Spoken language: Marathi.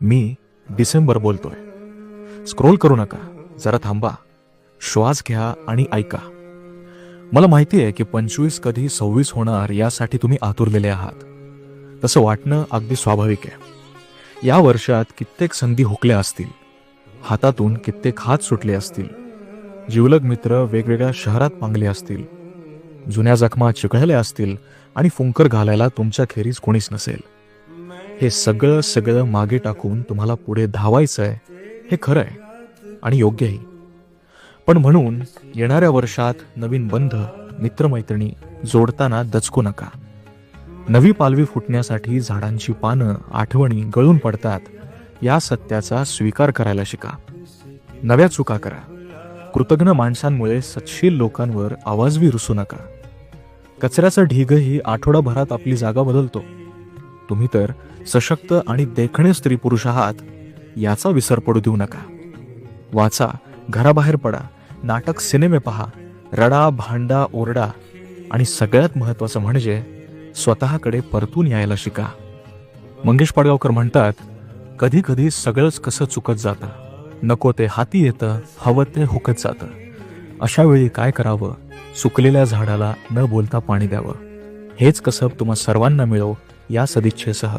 मी डिसेंबर बोलतोय. स्क्रोल करू नका, जरा थांबा, श्वास घ्या आणि ऐका. मला माहिती आहे की 25 कधी 26 होणार यासाठी तुम्ही आतुरलेले आहात. तसं वाटणं अगदी स्वाभाविक आहे. या वर्षात कित्येक संधी हुकल्या असतील, हातातून कित्येक हात सुटले असतील, जिवलग मित्र वेगवेगळ्या शहरात पांगले असतील, जुन्या जखमा चिघळल्या असतील आणि फुंकर घालायला तुमच्या खेरीज कोणीच नसेल. हे सगळं मागे टाकून तुम्हाला पुढे धावायचंय हे खरं आहे आणि योग्यही. पण म्हणून येणाऱ्या वर्षात नवीन बंध, मित्रमैत्रिणी जोडताना दचकू नका. नवी पालवी फुटण्यासाठी झाडांची पानं, आठवणी गळून पडतात या सत्याचा स्वीकार करायला शिका. नव्या चुका करा. कृतज्ञ माणसांमुळे सत्शील लोकांवर आवाजवी रुसू नका. कचऱ्याचा ढीगही आठवडाभरात आपली जागा बदलतो. तुम्ही तर सशक्त आणि देखणे स्त्री पुरुष आहात याचा विसर पडू देऊ नका. वाचा, घराबाहेर पडा, नाटक सिनेमे पहा, रडा, भांडा, ओरडा आणि सगळ्यात महत्वाचं म्हणजे स्वतःकडे परतून यायला शिका. मंगेश पाडगावकर म्हणतात, कधी कधी सगळंच कसं चुकत जातं, नको ते हाती येतं, हवं ते हुकत जातं. अशा वेळी काय करावं? सुकलेल्या झाडाला न बोलता पाणी द्यावं. हेच कसब तुम्हा सर्वांना मिळो या सदिच्छेसह